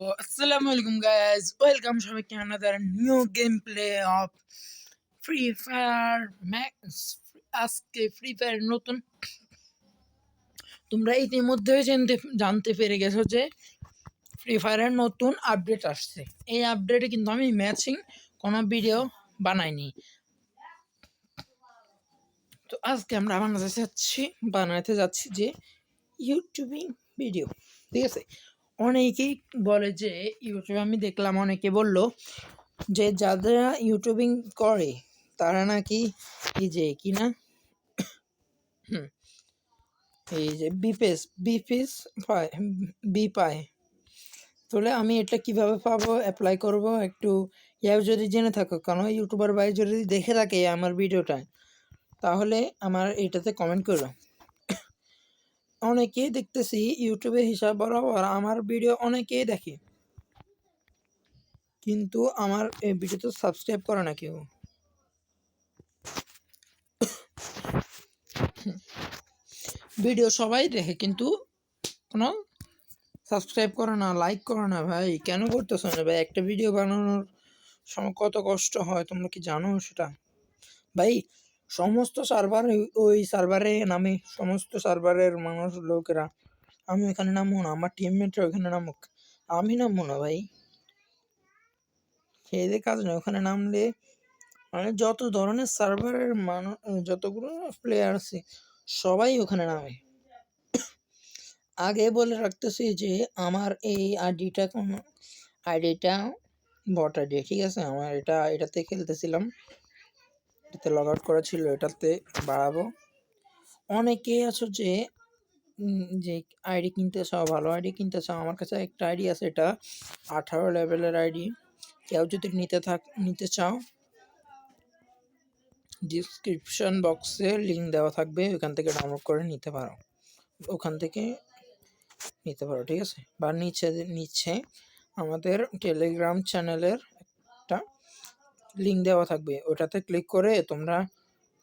Assalamu alaikum guys, welcome সবাইকে another new gameplay of Free Fire Max। আজকে free fire নতুন তোমরা ইতিমধ্যে জানতে পেরে গেছো যে ফ্রি ফায়ারের নতুন আপডেট আসছে। এই আপডেটে কিন্তু আমি ম্যাচিং কোনো ভিডিও বানাইনি। তো আজকে আমরা বানাতে যাচ্ছি যে ইউটিউবিং ভিডিও, ঠিক আছে। অনেকেই বলে যে ইউটিউবে, আমি দেখলাম অনেকে বলল যে যারা ইউটিউবিং করে তারা নাকি এই যে কি না এই যে বিপিএস পায়। তাহলে আমি এটা কিভাবে পাবো, অ্যাপ্লাই করব, একটু যদি জেনে থাকো, কারণ ইউটিউবার ভাই যদি দেখে থাকে আমার ভিডিওটা, তাহলে আমার এটাতে কমেন্ট করো। অনেকেই দেখতেছি ইউটিউবে হিসাব বরাবর আমার ভিডিও অনেকেই দেখে, কিন্তু আমার এই ভিডিওতে সাবস্ক্রাইব করে না কেউ। ভিডিও সবাই দেখে কিন্তু কোনো সাবস্ক্রাইব করে না, লাইক করে না। ভাই কেন করতেছো না ভাই? একটা ভিডিও বানানোর সময় কত কষ্ট হয় তোমরা কি জানো সেটা? ভাই সমস্ত সার্ভার ওই সার্ভারে নামে, সমস্ত সার্ভারের মানুষ লোকেরা, আমি ওখানে নামবো না, আমার টিমমেটরা ওখানে নামুক, আমি নামবো না ভাই? সেই কাজ না, ওখানে নামলে মানে যত ধরনের সার্ভারের মানুষ, যতগুলো প্লেয়ার আছে সবাই ওখানে নামে। আগে বলে রাখতেছি যে আমার এই আইডিটা বট আইডি, ঠিক আছে। আমার এটাতে খেলতেছিলাম, এটাতে লগ আউট করা ছিল, এটাতে বাড়াবো। অনেকেই আছো যে যে আইডি কিনতে চাও, ভালো আইডি কিনতে চাও, আমার কাছে একটা আইডি আছে, এটা 18 লেভেলের আইডি। কেউ যদি নিতে চাও, ডিসক্রিপশন বক্সে লিঙ্ক দেওয়া থাকবে, ওখান থেকে ডাউনলোড করে নিতে পারো, ঠিক আছে। বা নিচে আমাদের টেলিগ্রাম চ্যানেলের একটা লিঙ্ক দেওয়া থাকবে, ওটাতে ক্লিক করে তোমরা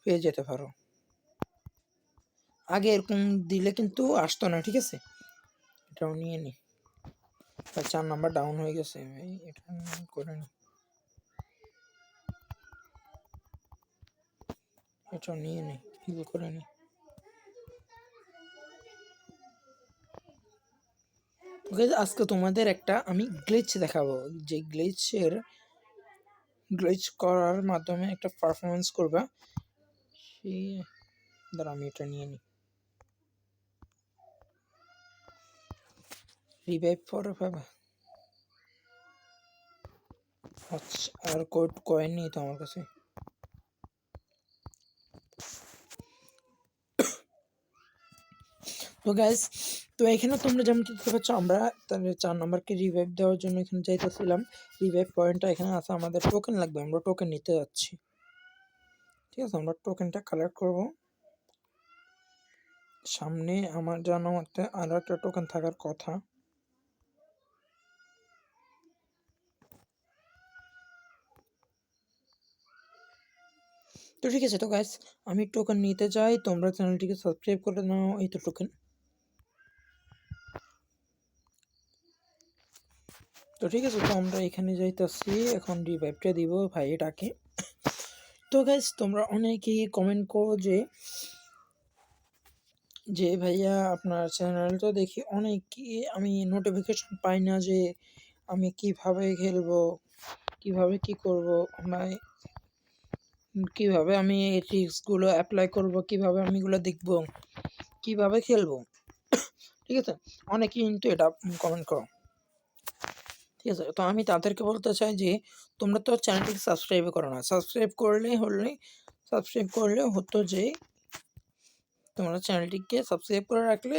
পেয়ে যেতে পারো। আগে এরকম দিলে কিন্তু আসতো না, ঠিক আছে। এটাও নিয়ে নি, 4 নাম্বার ডাউন হয়ে গেছে, এটা করে নি, এটাও নিয়ে নি, হিল করে নি। ওকে, আজকে তোমাদের একটা আমি গ্লিচ দেখাবো, যে গ্লিচ করার মাধ্যমে একটা পারফরমেন্স করবা। সেই দ্বারা আমি এটা নিয়ে নিই, রিভাইভ পরে পাবা। আচ্ছা, আর কয়েন নেই তো আমার কাছে। তো গাইস, তো এখানে তোমরা যেমন দেখতে পাচ্ছ, আমরা তাহলে 4 নম্বরকে রিভাইভ দেওয়ার জন্য এখানে যাইতেছিলাম। রিভাইভ পয়েন্টটা এখানে আছে, আমাদের টোকেন লাগবে, আমরা টোকেন নিতে যাচ্ছি, ঠিক আছে। আমরা টোকেনটা কালেক্ট করব। সামনে আমার জানা মতে আরো একটা টোকেন থাকার কথা। তো ঠিক আছে, তো গাইস আমি টোকেন নিতে চাই, তোমরা চ্যানেলটিকে সাবস্ক্রাইব করে নাও। এই তো টোকেন। তো ঠিক আছে, তো আমরা এখানে যাইতেছি, এখন রিভাইভটা দিব ভাই এটাকে। তো গাইস তোমরা অনেকেই কমেন্ট করো যে ভাইয়া আপনার চ্যানেলটা দেখি অনেকই আমি নোটিফিকেশন পাই না, যে আমি কিভাবে খেলবো, কিভাবে কি করব, মানে কিভাবে আমি এই ট্রিক্সগুলো অ্যাপ্লাই করব, কিভাবে আমি এগুলো দেখব, কিভাবে খেলবো, ঠিক আছে। অনেকেই কিন্তু এটা কমেন্ট করো, ঠিক আছে। তো আমি তাদেরকে বলতে চাই যে তোমরা তো চ্যানেলটিকে সাবস্ক্রাইব করো না, সাবস্ক্রাইব করলে হতো যে তোমরা চ্যানেলটিকে সাবস্ক্রাইব করে রাখলে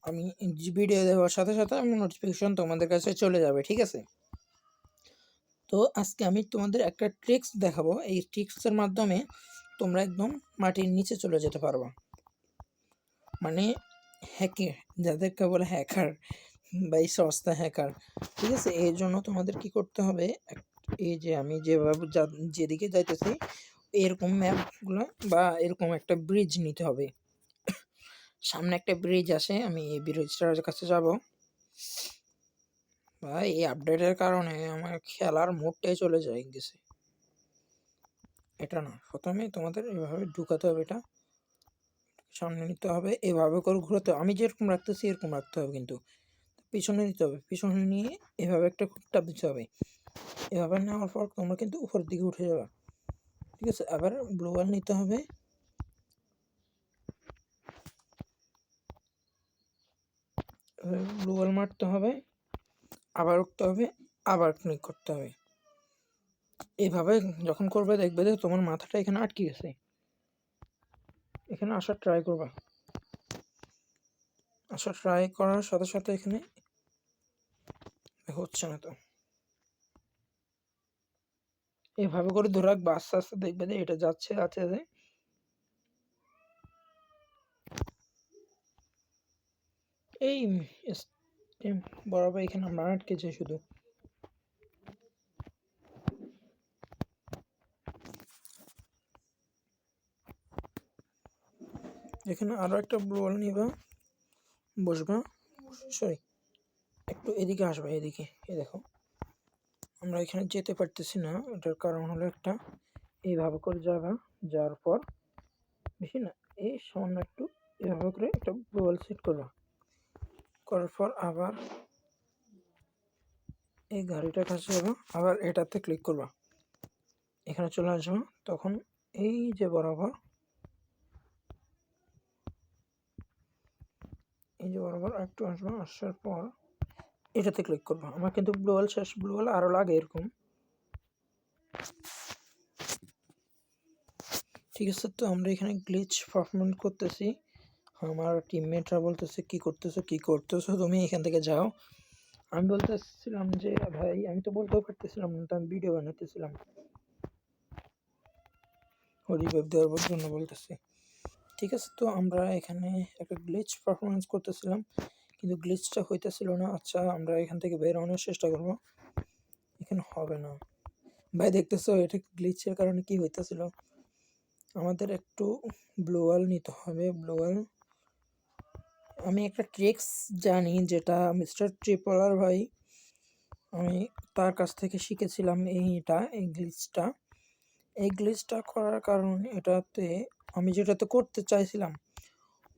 আমি ভিডিও দেওয়ার সাথে সাথে আমি নোটিফিকেশন তোমাদের কাছে চলে যাবে, ঠিক আছে। তো আজকে আমি তোমাদের একটা ট্রিক্স দেখাবো, এই ট্রিক্সের মাধ্যমে তোমরা একদম মাটির নিচে চলে যেতে পারবা, মানে হ্যাকে, যাদেরকে বলে হ্যাকার বা এই সস্তা হ্যাকার, ঠিক আছে। এর জন্য তোমাদের কি করতে হবে, এই যে আমি যেভাবে যেদিকে যাইতেছি এরকম ম্যাপগুলো বা এরকম একটা ব্রিজ নিতে হবে। সামনে একটা ব্রিজ আসে, আমি এই ব্রিজটার কাছে যাব, ভাই এই আপডেটের কারণে আমার খেলার মোডটাই চলে যায় গেছে। এটা না, প্রথমে তোমাদের এভাবে ঢুকাতে হবে, এটা সামনে নিতে হবে, এভাবে করে ঘোরাতে হবে। আমি যেরকম রাখতেছি এরকম রাখতে হবে, কিন্তু পিছনে নিতে হবে, পিছনে নিয়ে এভাবে একটা চাপ দিতে হবে। এভাবে নেওয়ার পর তোমরা কিন্তু উপরের দিকে উঠে যাবে, ঠিক আছে। আবার ব্লু ওয়াল নিতে হবে, ব্লু ওয়াল মারতে হবে, আবার উঠতে হবে, আবার ক্লিক করতে হবে। এইভাবে যখন করবে দেখবে যে তোমার মাথাটা এখানে আটকে গেছে। এখানে আসার ট্রাই করবা, আসার ট্রাই করার সাথে সাথে এখানে হচ্ছে না, তো এভাবে করে ধরে রাখবা, আস্তে আস্তে দেখবে যে এটা যাচ্ছে আছে যে এই স্টেম বরাবর এখানে আমরা আটকেছে শুধু। এখানে আরো একটা ব্লু ওয়াল নিবা, বসবা, সরি একটু এদিকে আসবা, এদিকে। এই দেখো আমরা এখানে যেতে পারতেছি না, এটার কারণ হলো একটা, এইভাবে করে যাবা, যাওয়ার পর বেশি না, এই সামান্য একটু এভাবে করে একটা ব্লু ওয়াল সেট করবা, করার পর আবার এই গাড়িটার কাছে যাবা, আবার এটাতে ক্লিক করবা, এখানে চলে আসবা। তখন এই যে বরাবর, এই যে বরাবর একটু আসবা, আসার পর এটাতে ক্লিক করবা। আমার কিন্তু ব্লু ওয়াল শেষ, ব্লু ওয়াল আরও লাগে এরকম, ঠিক আছে। তো আমরা এখানে গ্লিচ পারফরমেন্স করতেছি, আমার টিমমেটরা বলতেছে কি করতেছো কি করতেছো তুমি, এখান থেকে যাও। আমি বলতেছিলাম যে ভাই আমি তো বলতেও পারতেছিলাম না, তো আমি ভিডিও বানাতেছিলাম, রিভাইভ দেওয়ার জন্য বলতেছি, ঠিক আছে। তো আমরা এখানে একটা গ্লিচ পারফরমেন্স করতেছিলাম, কিন্তু গ্লিচটা হইতেছিল না। আচ্ছা আমরা এখান থেকে বেরোনোর চেষ্টা করবো, এখানে হবে না ভাই, দেখতেছো এটা গ্লিচের কারণে কি হইতেছিল। আমাদের একটু ব্লু ওয়াল নিতে হবে, ব্লু ওয়াল। আমি একটা ট্রিক্স জানি যেটা মিস্টার ট্রিপলার ভাই, আমি তার কাছ থেকে শিখেছিলাম এইটা, এই গ্লিচটা করার কারণে এটাতে আমি যেটাতে করতে চাইছিলাম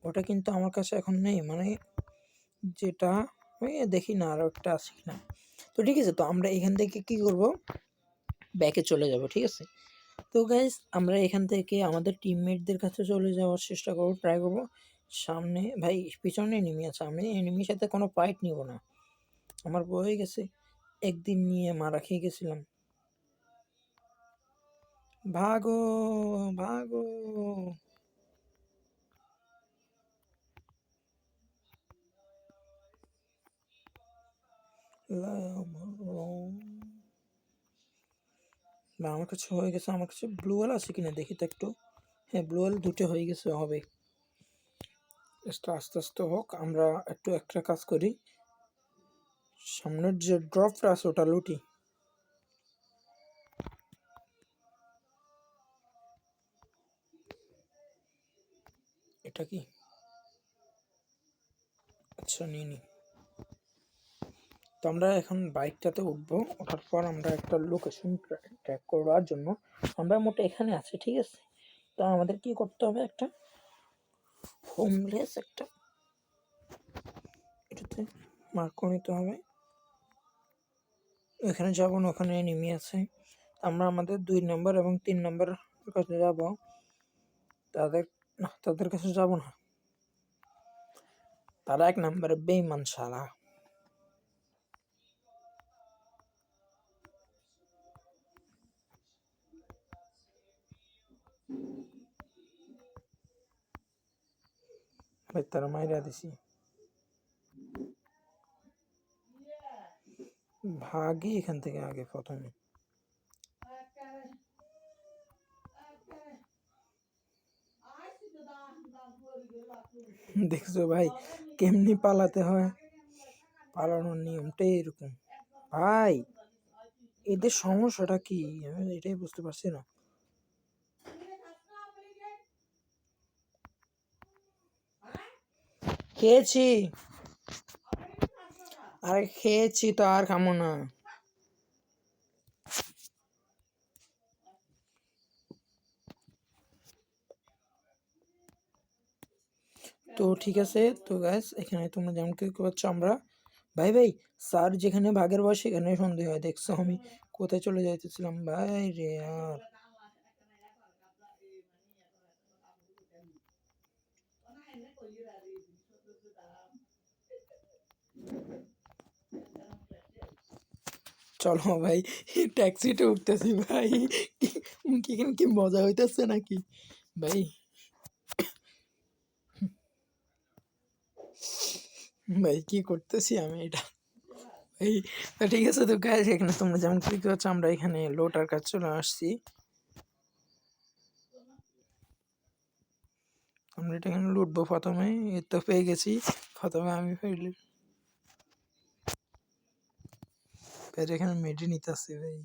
ওটা কিন্তু আমার কাছে এখন নেই, মানে যেটা আমি দেখি না আরও একটা আছে কিনা। তো ঠিক আছে, তো আমরা এখান থেকে কি করব, ব্যাকে চলে যাব, ঠিক আছে। তো গাইজ আমরা এখান থেকে আমাদের টিমমেটদের কাছে চলে যাওয়ার চেষ্টা করবো, ট্রাই করবো। সামনে ভাই পিছনে এনিমি আছে, আমি এনিমির সাথে কোনো ফাইট নিব না, আমার বয়ে গেছে, একদিন নিয়ে মারা খেয়ে গেছিলাম। ভাগো ভাগো, আমার কাছে হয়ে গেছে, আমার কাছে ব্লু ওয়াল আছে কিনা দেখি তো একটু। হ্যাঁ ব্লু ওয়াল দুটো হয়ে গেছে, হবে, আস্তে আস্তে হোক। আমরা একটু একটা কাজ করি, সামনের যে ড্রপটা আছে ওটা লুটি। এটা কি, আচ্ছা নিয়ে নি। তো আমরা এখন বাইকটাতে উঠবো, ওঠার পর আমরা একটা লোকেশন ট্র্যাক করার জন্য আমরা মোটে এখানে আছি, ঠিক আছে। তো আমাদের কি করতে হবে, একটা হোমলেস একটা এটাতে মার্ক করে নিতে হবে। এখানে যাবো না, ওখানে নেমে আছে, আমরা আমাদের 2 নম্বর এবং 3 নম্বর কাছে যাব, তাদের না তাদের কাছে যাব না, তারা 1 নম্বরে বেঈমান শালা। ভাই তারা মাইরা দিছি, ভাগি এখান থেকে আগে প্রথমে। দেখছো ভাই কেমনি পালাতে হয়, পালানোর নিয়মটাই এরকম ভাই। এদের সমস্যাটা কি আমি এটাই বুঝতে পারছি না। খেয়েছি, আরে খেয়েছি তো, আর খামো না। তো ঠিক আছে, তো গ্যাস এখানে তোমরা যেমন কি করছো, আমরা ভাই ভাই স্যার যেখানে বাঘের বয়স সেখানে সন্দেহ হয়, দেখছো আমি কোথায় চলে যাইতেছিলাম ভাই রে আর। চলো ভাই, ট্যাক্সিতে উঠতেছি ভাই, এখানে কি মজা হইতেছে নাকি ভাই? ভাই কি করতেছি আমি এটা এই। তো ঠিক আছে, তো গাইস এখানে তোমরা যেমন দেখতে পাচ্ছ আমরা এখানে লোটার কাছে চলে আসছি। আমরা এটা এখানে লুটবো প্রথমে, এই তো পেয়ে গেছি। প্রথমে আমি ফেলি ভাই, এখানে মেডি নিতেছি ভাই,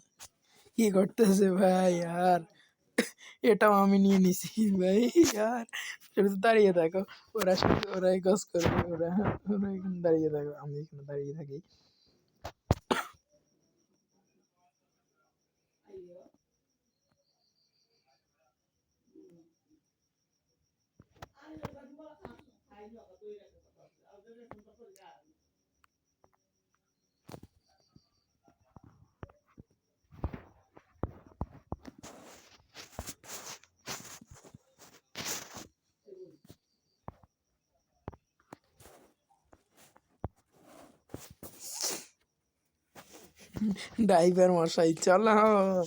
কি করতেছে ভাই আর। এটাও আমি নিয়ে নিছি ভাই আর। শুধু দাঁড়িয়ে থাকো, ওরা শুধু ওরাই গস করবে, ওরা ওরা এখানে দাঁড়িয়ে থাকো, আমি এখানে দাঁড়িয়ে থাকি। ড্রাইভার মশাই চালাও।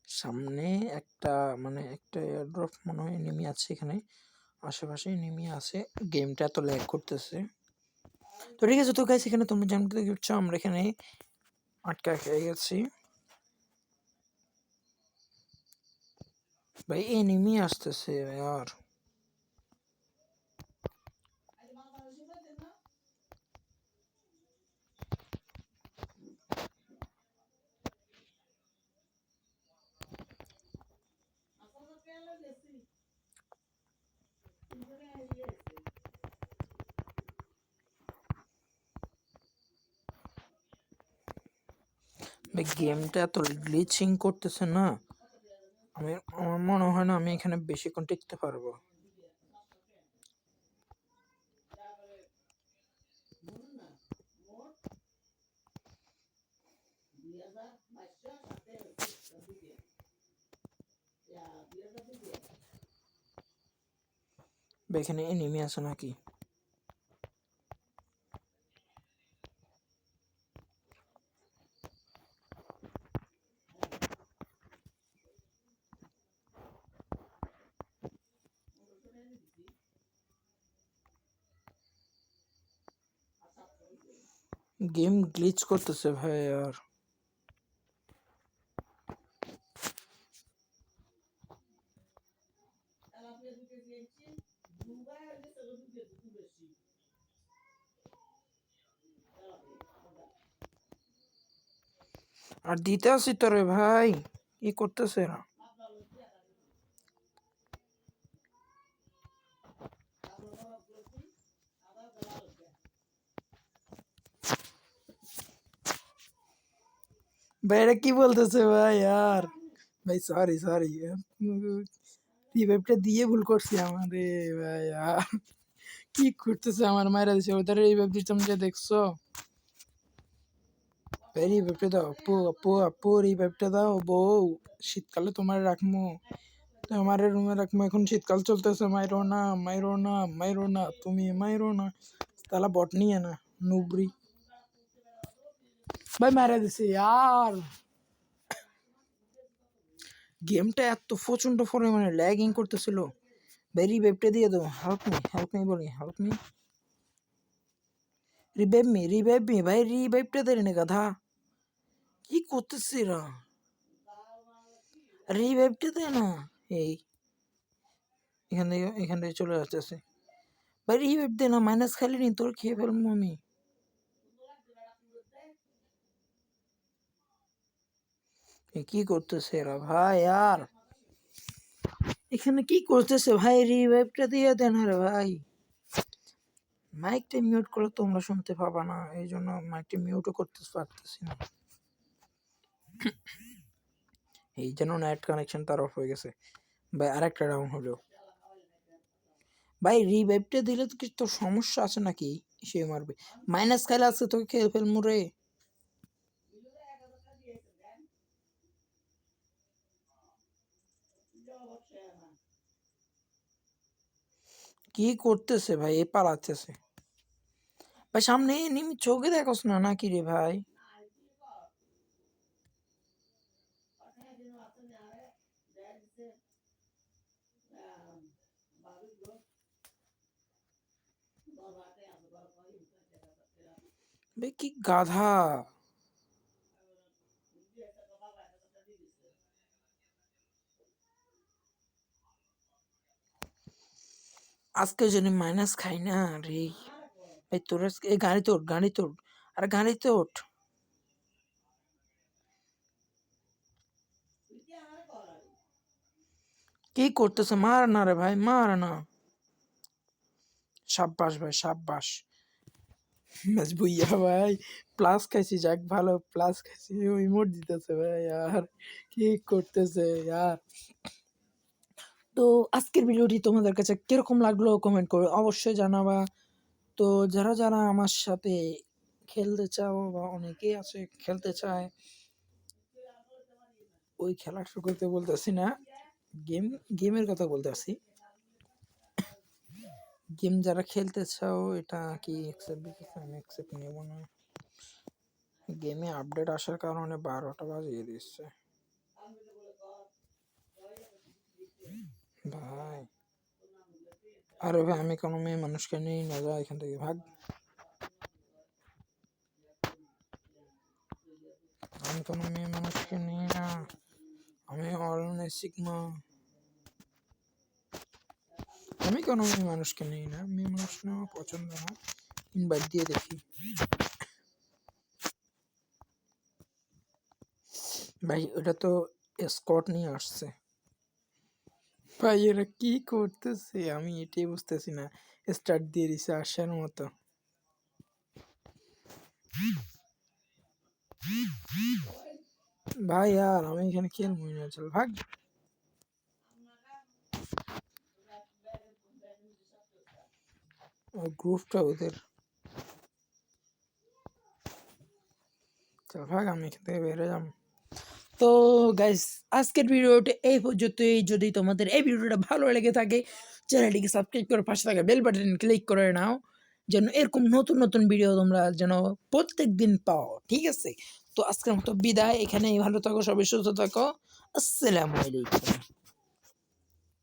সামনে একটা মানে একটা এয়ারড্রপ মনে হয় এনিমি আছে এখানে, আশেপাশে এনিমি আছে। গেমটা এত ল্যাগ করতেছে। তো ঠিক আছে, তো গাইস এখানে তোমরা জানতে দেখছো আমরা এখানে আটকা খেয়ে গেছি ভাই, এনিমি আসতেছে আর। ভাই গেমটা এত গ্লিচিং করতেছে না, আমার মনে হয় না আমি এখানে বেশিক্ষণ টিকতে পারবো। ভাই এখানে এনিমি আছে নাকি? গেম গ্লিচ করতেছে ভাই আর। আর দিতে আসি তো রে ভাই, কি করতেছে না? ভাই এটা কি বলতেছে ভাই আর। ভাই সরি সরি, রিভাইভটা দিয়ে ভুল করছি আমারে ভাই আর। কি করতেছে আমার মায়েরা দিছে, ওদের রিভাইভ দিচ্ছ যে দেখছো ভাই? রিভাইভটা দাও আপু, আপু আপু রিভাইভটা দাও বউ, শীতকালে তোমার রাখমু, তোমার রুমে রাখমু, এখন শীতকাল চলতেছে, মাইরো না মাইরো না মাইরো না, তুমি মাইরো না। তালা বট নিয়ে না, নুবরি ভাই মারা দিছে আর। গেমটা এত প্রচন্ড পরিমাণে ল্যাগিং করতেছিল ভাই, রিভাইভটা দিয়ে দাও, হেল্প মি বলি, হেল্প মি, রিভাইভ মি ভাই, রিভাইভটা দেয় না গাধা, কি করতেছে এরা? রিভাইভটা দেয় না। এই এখান থেকে চলে আসতেছে ভাই, রিভাইভ দে না, মাইনাস খালি নি তোর, খেয়ে ফেলবো আমি। কি করতেছে এরা ভাই আর, এখানে কি করতেছে ভাই? রিভাইভটা দিয়ে দেন রে ভাই, মাইকটা মিউট করলে তোমরা শুনতে পাবা না, এই জন্য মাইকটা মিউটও করতে পারতেছি না। এই জন্য নেট কানেকশন তার অফ হয়ে গেছে ভাই। আরেকটা ডাউন হলো ভাই। রিভাইভটা দিলে তো কিছু তোর সমস্যা আছে নাকি? সে মারবে মাইনাস খাইলে আছে তোকে খেয়ে ফেলমু রে। কি করতেছে ভাই? এ পালাচ্ছে ভাই, সামনে নিমি চোখে দেখোস না নাকি রে ভাই? ভাই কি গাধা! আজকে যদি মাইনাস খাই না রে ভাই, তোর এই গাড়ি তোর, গাড়ি তোর, আরে গাড়িতে ওঠ। কি করতেছে? মার না রে ভাই, মার না। সাব্বাস ভাই, সাব্বাস। ম্যাচ বুইয়া ভাই। প্লাস খাইছি, যাক ভালো প্লাস খাইছি। ও ইমোট দিতেছে ভাই, আর কি করতেছে यार। তো আজকের ভিডিওটি তোমাদের কাছে কিরকম লাগলো কমেন্ট করে অবশ্যই জানাবা। তো যারা যারা আমার সাথে খেলতে চাও, বা অনেকেই আছে খেলতে চায়, ওই খেলার করতে বলতেছি না, গেমের কথা বলতেছি। গেম যারা খেলতে চাও, এটা কি অ্যাকসেপ্ট দিতেছে? আমি অ্যাকসেপ্ট নেব না। গেমে আপডেট আসার কারণে 12টা বাজিয়ে দিচ্ছে ভাই। আরে ভাই, আমি কোনো মেয়ে মানুষকে নেই না, যা এখান থেকে ভাগ। আমি কোনো মেয়ে মানুষকে নেই না, আমি অরণ্য সিগমা। আমি কোনো মেয়ে মানুষকে নেই না, মেয়ে মানুষ নেওয়া পছন্দ না। ইনভাইট দিয়ে দেখি ভাই। ওটা তো স্কট নিয়ে আসছে ভাই। এরা কি করতেছে আমি এটাই বুঝতেছি না। স্টার্ট দিয়ে দিছে আসার মতো ভাই। আর আমি এখানে খেলবই না, চল ভাগ। গ্রুপটা ওদের, চল ভাগ, আমি এখান থেকে বেরো যাম। তো গাইস, আজকের ভিডিওটা এই পর্যন্তই। যদি তোমাদের এই ভিডিওটা ভালো লেগে থাকে, চ্যানেলটিকে সাবস্ক্রাইব করে পাশে থাকা বেল বাটন ক্লিক করে নাও, যেন এরকম নতুন নতুন ভিডিও তোমরা যেন প্রত্যেক দিন পাও, ঠিক আছে? তো আজকের মতো বিদায়, এখানেই। ভালো থাকো, সবাই সুস্থ থাকো। আসসালামু আলাইকুম।